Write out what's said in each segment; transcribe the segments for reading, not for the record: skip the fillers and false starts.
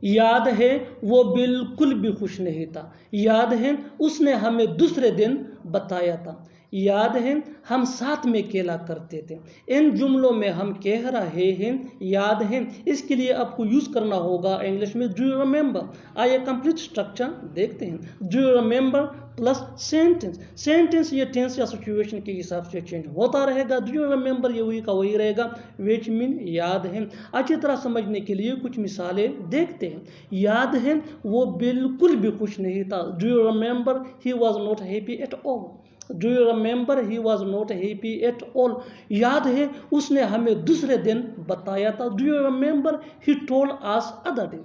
याद है वो बिल्कुल भी खुश नहीं था। याद है उसने हमें दूसरे दिन बताया था। याद है हम साथ में खेला करते थे। इन जुमलों में हम कह रहे हैं याद है, इसके लिए आपको यूज करना होगा इंग्लिश में डू यू रिमेंबर। आइए कंप्लीट स्ट्रक्चर देखते हैं। Do you remember plus sentence. Sentence ये टेंस या सिचुएशन के हिसाब से चेंज होता रहेगा। डू यू रिमेंबर ये वही का वही रहेगा, विच मीन याद है। अच्छी तरह समझने के लिए कुछ मिसालें देखते हैं। याद है वो बिल्कुल भी खुश नहीं था। Do you remember he was not happy at all. Do you remember he was not happy at all. याद है उसने हमें दूसरे दिन बताया था। Do you remember he told us other day.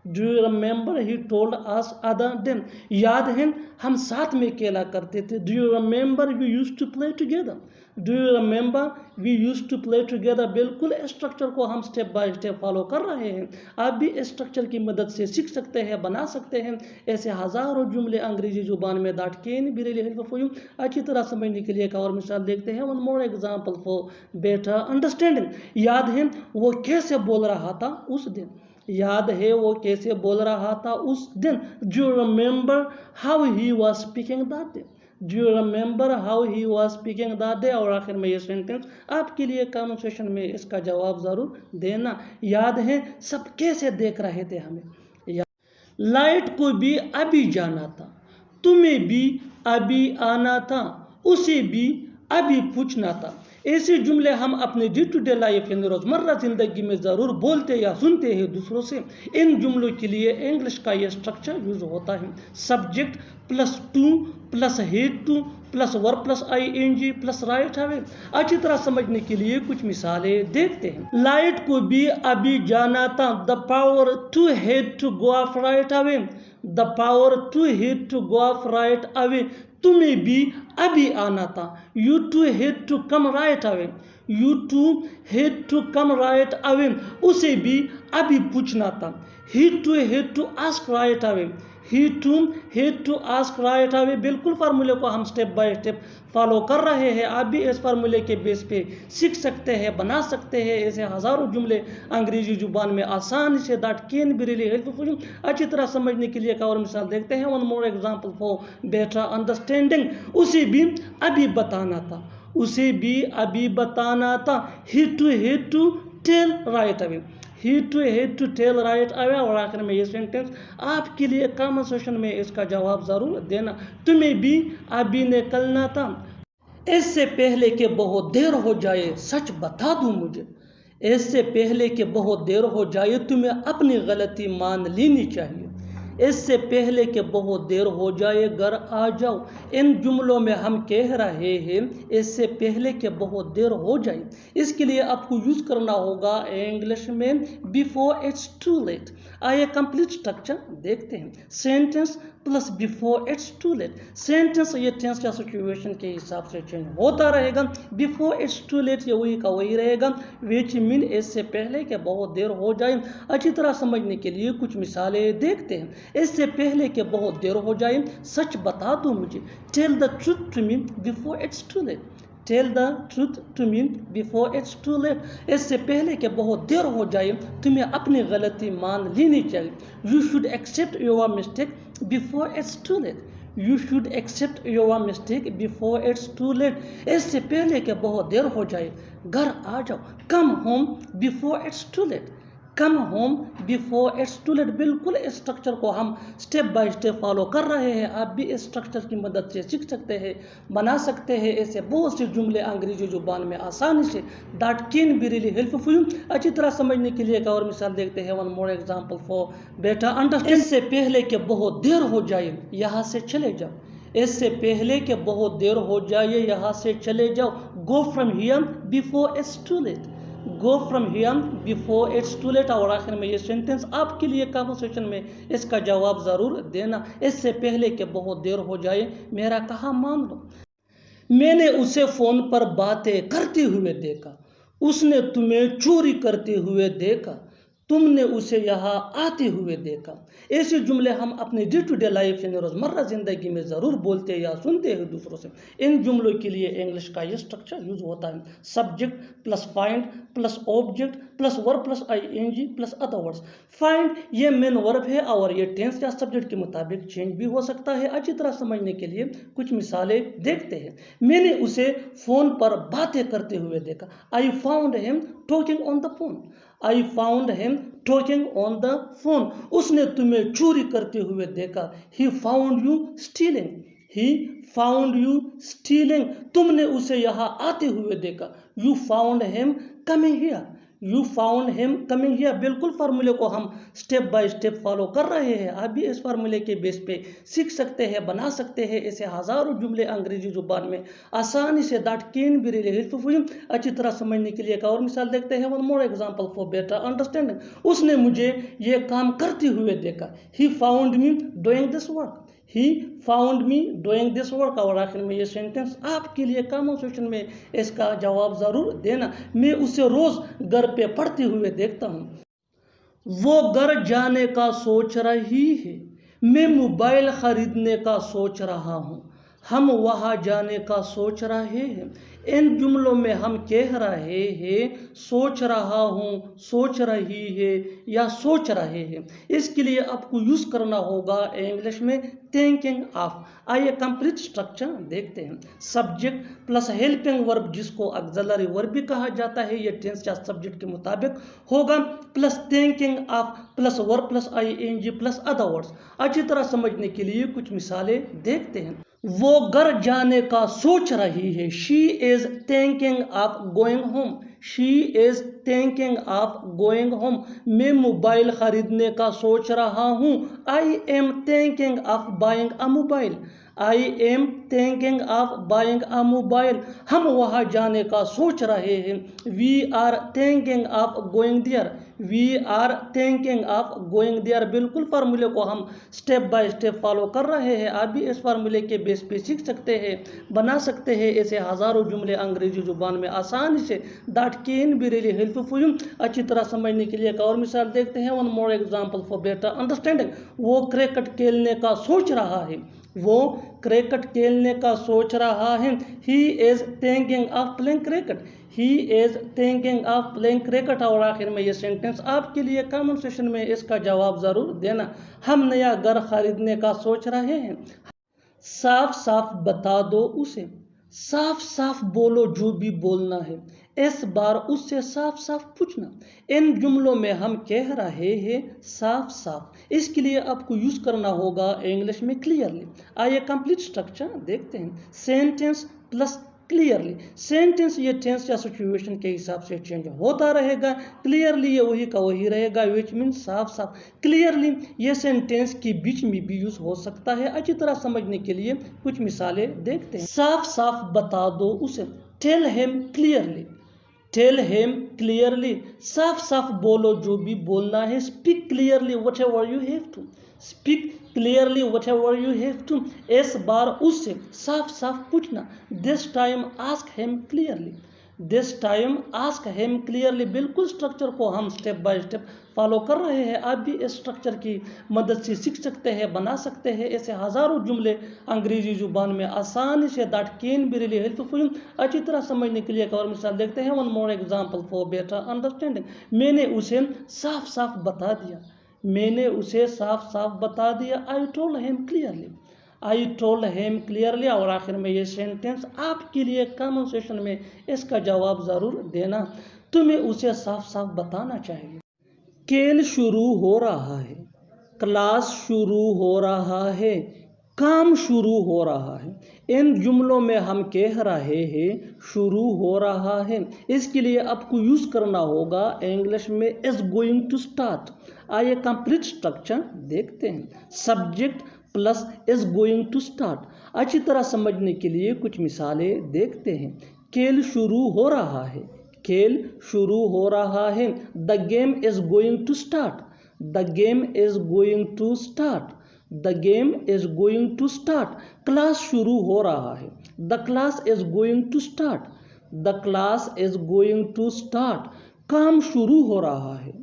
Do you remember he told us other day. याद है हम साथ में खेला करते थे। Do you remember we used to play together. Do you remember we used to play together. बिल्कुल structure को हम स्टेप बाय स्टेप फॉलो कर रहे हैं। आप भी स्ट्रक्चर की मदद से सीख सकते हैं, बना सकते हैं। ऐसे हजारों जुमले अंग्रेजी जुबान में that can be really helpful for you. अच्छी तरह समझने के लिए एक और मिसाल देखते हैं। One more example for better understanding. याद है वो कैसे बोल रहा था उस दिन। याद है वो कैसे बोल रहा था उस दिन। Do you remember how he was speaking that day. Do you remember how he was speaking that day. और आखिर में ये सेंटेंस आपके लिए कमेंट सेक्शन में इसका जवाब जरूर देना। याद है सब कैसे देख रहे थे हमें। लाइट को भी अभी जाना था, तुम्हें भी अभी आना था, उसे भी अभी पूछना था। ऐसे जुमले हम अपने डे टू डे लाइफ यानी रोजमर्रा जिंदगी में जरूर बोलते या सुनते हैं दूसरों से। इन जुमलों के लिए इंग्लिश का यह स्ट्रक्चर यूज होता है। Subject plus to plus had to plus verb plus ING plus right away. अच्छी तरह समझने के लिए कुछ मिसालें देखते हैं। लाइट को भी अभी जाना था। The power too had to go off right away. The power too had to go off right away. तुम्हें भी अभी आना था। You too had to come right away. You too had to come right away. उसे भी अभी पूछना था। He too had to ask right away. He too had to ask right away. बिल्कुल फार्मूले को हम स्टेप बाय स्टेप फॉलो कर रहे हैं। आप भी इस फार्मूले के बेस पे सीख सकते हैं, बना सकते हैं। ऐसे हजारों जुमले अंग्रेजी जुबान में आसानी say that can be really helpful. अच्छी तरह समझने के लिए एक और मिसाल देखते हैं। One more example for better understanding. उसे भी अभी बताना था। उसे भी अभी बताना था। He to tell right away. He to tell right away. और आखिर में ये सेंटेंस आपके लिए कमेंट सेक्शन में इसका जवाब जरूर देना। तुम्हें भी अभी निकलना था। इससे पहले कि बहुत देर हो जाए सच बता दूं मुझे। इससे पहले कि बहुत देर हो जाए तुम्हें अपनी गलती मान लेनी चाहिए। इससे पहले कि बहुत देर हो जाए घर आ जाओ। इन जुमलों में हम कह रहे हैं इससे पहले कि बहुत देर हो जाए। इसके लिए आपको यूज करना होगा इंग्लिश में बिफोर इट्स टू लेट। आइए कंप्लीट स्ट्रक्चर देखते हैं। Sentence plus before it's too late. Sentence ये टेंस या सिचुएशन के हिसाब से चेंज होता रहेगा। बिफोर इट्स टू लेट ये वही का वही रहेगा, विच मीन इससे पहले कि बहुत देर हो जाए। अच्छी तरह समझने के लिए कुछ मिसालें देखते हैं। इससे पहले कि बहुत देर हो जाए सच बता दो मुझे। Tell the truth to me before it's too late. Tell the truth to me before it's too late. इससे पहले कि बहुत देर हो जाए तुम्हें अपनी गलती मान लेनी चाहिए। You should accept your mistake before it's too late. You should accept your mistake before it's too late. इससे पहले कि बहुत देर हो जाए घर आ जाओ। Come home before it's too late. Come home before it's too late. बिल्कुल इस स्ट्रक्चर को हम स्टेप बाय स्टेप फॉलो कर रहे हैं। आप भी इस स्ट्रक्चर की मदद से सीख सकते हैं, बना सकते हैं। ऐसे बहुत से जुमले अंग्रेजी जुबान में आसानी say that can be really helpful. अच्छी तरह समझने के लिए एक और मिसाल देखते हैं। One more example for better understanding. इससे पहले कि बहुत देर हो जाए यहाँ से चले जाओ। इससे पहले कि बहुत देर हो जाए यहाँ से चले जाओ। Go from here before it's too late. Go from here before it's too late. और आखिर में ये सेंटेंस आपके लिए कमेंट सेक्शन में इसका जवाब जरूर देना। इससे पहले कि बहुत देर हो जाए मेरा कहा मान लो। मैंने उसे फोन पर बातें करते हुए देखा। उसने तुम्हें चोरी करते हुए देखा। तुमने उसे यहाँ आते हुए देखा। ऐसे जुमले हम अपने डे टू डे लाइफ यानी रोज़मर्रा ज़िंदगी में ज़रूर बोलते या सुनते हैं दूसरों से। इन जुमलों के लिए इंग्लिश का ये स्ट्रक्चर यूज होता है, subject plus find plus object plus verb plus ING plus other words. Find ये मेन वर्ब है और ये टेंस या सब्जेक्ट के मुताबिक चेंज भी हो सकता है। अच्छी तरह समझने के लिए कुछ मिसालें देखते हैं। मैंने उसे फ़ोन पर बातें करते हुए देखा। I found him talking on the phone. I found him talking on the phone. उसने तुम्हें चोरी करते हुए देखा। He found you stealing. He found you stealing. तुमने उसे यहाँ आते हुए देखा। You found him coming here. You found him coming here. बिल्कुल फार्मूले को हम स्टेप बाय स्टेप फॉलो कर रहे हैं। आप भी इस फार्मूले के बेस पे सीख सकते हैं, बना सकते हैं ऐसे हज़ारों जुमले अंग्रेजी जुबान में आसानी से। That can be really helpful. अच्छी तरह समझने के लिए एक और मिसाल देखते हैं। One more example for better understanding. उसने मुझे ये काम करते हुए देखा। He found me doing this work. He found me doing this work. और आखिर में ये सेंटेंस आपके लिए कॉमन सेशन में इसका जवाब ज़रूर देना। मैं उसे रोज़ घर पे पढ़ते हुए देखता हूँ। वो घर जाने का सोच रही है। मैं मोबाइल खरीदने का सोच रहा हूँ। हम वहाँ जाने का सोच रहे हैं। इन जुमलों में हम कह रहे हैं सोच रहा हूँ, सोच रही है या सोच रहे हैं। इसके लिए आपको यूज़ करना होगा इंग्लिश में थिंकिंग ऑफ। आइए कंप्लीट स्ट्रक्चर देखते हैं। सब्जेक्ट प्लस हेल्पिंग वर्ब जिसको ऑक्सिलरी वर्ब भी कहा जाता है, ये टेंस या सब्जेक्ट के मुताबिक होगा, plus thinking of plus verb plus ING plus other words. अच्छी तरह समझने के लिए कुछ मिसालें देखते हैं। वो घर जाने का सोच रही है। She is thinking of going home. She is thinking of going home. मैं मोबाइल खरीदने का सोच रहा हूँ। I am thinking of buying a mobile. I am thinking of buying a mobile. हम वहाँ जाने का सोच रहे हैं। We are thinking of going there. We are thinking of going there. बिल्कुल फार्मूले को हम स्टेप बाय स्टेप फॉलो कर रहे हैं। आप भी इस फार्मूले के बेस पे सीख सकते हैं, बना सकते हैं ऐसे हज़ारों जुमले अंग्रेजी जुबान में आसानी से। That can be really helpful. अच्छी तरह समझने के लिए एक और मिसाल देखते हैं। One more example for better understanding. वो क्रिकेट खेलने का सोच रहा है। वो क्रिकेट खेलने का सोच रहा है। He is thinking of playing cricket. He is thinking of playing cricket. और आखिर में ये सेंटेंस आपके लिए कमेंट सेशन में इसका जवाब ज़रूर देना। हम नया घर खरीदने का सोच रहे हैं। साफ साफ बता दो उसे। साफ साफ बोलो जो भी बोलना है। इस बार उससे साफ साफ पूछना। इन जुमलों में हम कह रहे हैं साफ साफ। इसके लिए आपको यूज करना होगा इंग्लिश में क्लियरली। आइए कंप्लीट स्ट्रक्चर देखते हैं। Sentence plus clearly. सेंटेंस ये टेंस या सिचुएशन के हिसाब से चेंज होता रहेगा। क्लियरली ये वही का वही रहेगा, विच मीन साफ साफ। क्लियरली ये सेंटेंस के बीच में भी यूज हो सकता है। अच्छी तरह समझने के लिए कुछ मिसालें देखते हैं। साफ साफ बता दो उसे। Tell him clearly. Tell him clearly. साफ साफ बोलो जो भी बोलना है। Speak clearly whatever you have to. Speak clearly whatever you have to. इस बार उससे साफ साफ पूछना। This time ask him clearly. This time ask him clearly. बिल्कुल स्ट्रक्चर को हम स्टेप बाय स्टेप फॉलो कर रहे हैं। आप भी इस स्ट्रक्चर की मदद से सीख सकते हैं, बना सकते हैं ऐसे हज़ारों जुमले अंग्रेजी जुबान में आसानी से। That can be really helpful. अच्छी तरह समझने के लिए एक और मिसाल देखते हैं। One more example for better understanding. मैंने उसे साफ साफ बता दिया। मैंने उसे साफ साफ बता दिया। I told him clearly. I told him clearly. और आखिर में ये सेंटेंस आपके लिए कमेंट सेशन में इसका जवाब ज़रूर देना। तुम्हें उसे साफ साफ बताना चाहिए। खेल शुरू हो रहा है। क्लास शुरू हो रहा है। काम शुरू हो रहा है। इन जुमलों में हम कह रहे हैं शुरू हो रहा है। इसके लिए आपको यूज करना होगा इंग्लिश में इज गोइंग टू स्टार्ट। आइए कंप्लीट स्ट्रक्चर देखते हैं। Subject plus is going to start. अच्छी तरह समझने के लिए कुछ मिसालें देखते हैं। खेल शुरू हो रहा है। खेल शुरू हो रहा है। The game is going to start. The game is going to start. The game is going to start. Class शुरू हो रहा है। The class is going to start. The class is going to start. काम शुरू हो रहा है।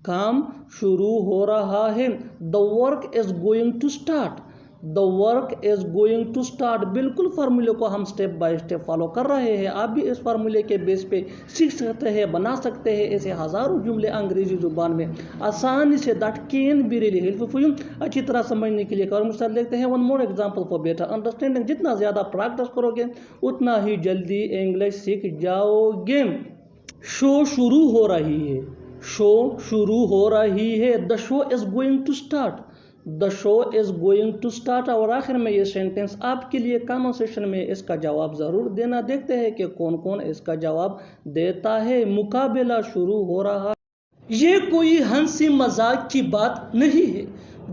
काम शुरू हो रहा है। The work is going to start. The work is going to start. बिल्कुल फार्मूले को हम स्टेप बाय स्टेप फॉलो कर रहे हैं। आप भी इस फार्मूले के बेस पे सीख सकते हैं, बना सकते हैं ऐसे हज़ारों जुमले अंग्रेजी जुबान में आसानी से। That can be really helpful for you. अच्छी तरह समझने के लिए एक और मिसाल देखते हैं। One more example for better understanding. जितना ज़्यादा प्रैक्टिस करोगे उतना ही जल्दी इंग्लिश सीख जाओगे। शो शुरू हो रही है। शो शुरू हो रही है। The show is going to start. The show is going to start. और आखिर में ये सेंटेंस आपके लिए कमेंट सेक्शन में इसका जवाब जरूर देना। देखते हैं कि कौन कौन इसका जवाब देता है। मुकाबला शुरू हो रहा है। ये कोई हंसी मजाक की बात नहीं है।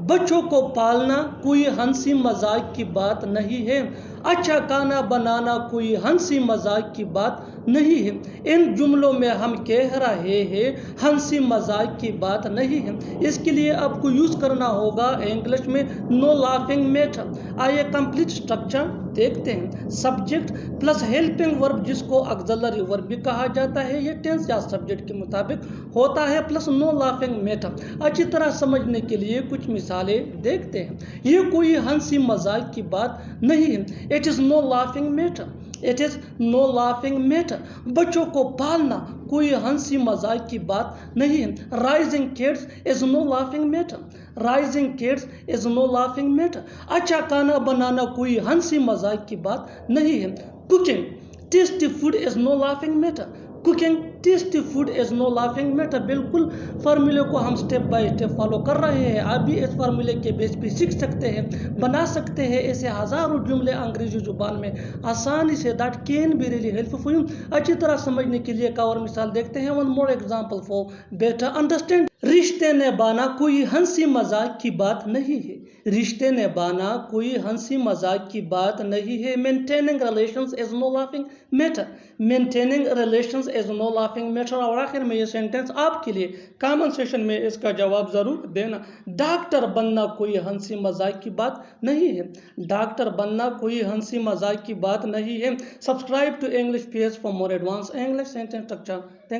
बच्चों को पालना कोई हंसी मजाक की बात नहीं है। अच्छा खाना बनाना कोई हंसी मजाक की बात नहीं है। इन जुमलों में हम कह रहे हैं हंसी मजाक की बात नहीं है। इसके लिए आपको यूज करना होगा इंग्लिश में नो लाफिंग मैटर। आइए कंप्लीट स्ट्रक्चर देखते हैं। सब्जेक्ट प्लस हेल्पिंग वर्ब, जिसको ऑक्सिलरी वर्ब भी कहा जाता है, ये टेंस या सब्जेक्ट के मुताबिक होता है, प्लस नो लाफिंग मैटर। अच्छी तरह समझने के लिए कुछ मिसालें देखते हैं। ये कोई हंसी मजाक की बात नहीं है। It is no laughing matter. It is no laughing matter. बच्चों को पालना कोई हंसी मजाक की बात नहीं है। Raising kids is no laughing matter. Raising kids is no laughing matter. अच्छा खाना बनाना कोई हंसी मजाक की बात नहीं है। Cooking tasty food is no laughing matter. Cooking tasty food is no laughing matter. बिल्कुल फार्मूले को हम स्टेप बाय स्टेप फॉलो कर रहे हैं। आप भी इस फार्मूले के बेस पे सीख सकते हैं, बना सकते हैं ऐसे हज़ारों जुमले अंग्रेजी जुबान में आसानी से। That can be really helpful for you. अच्छी तरह समझने के लिए एक और मिसाल देखते हैं। One more example for better understand. रिश्ते निभाना कोई हंसी मजाक की बात नहीं है। रिश्ते निभाना कोई हंसी मजाक की बात नहीं है। Maintaining relations is no laughing matter. Maintaining relations is no laughing matter. और आखिर में ये सेंटेंस आपके लिए कमेंट सेक्शन में इसका जवाब जरूर देना। डॉक्टर बनना कोई हंसी मजाक की बात नहीं है। डॉक्टर बनना कोई हंसी मजाक की बात नहीं है। Subscribe to English page for more advance English sentence structure. Thank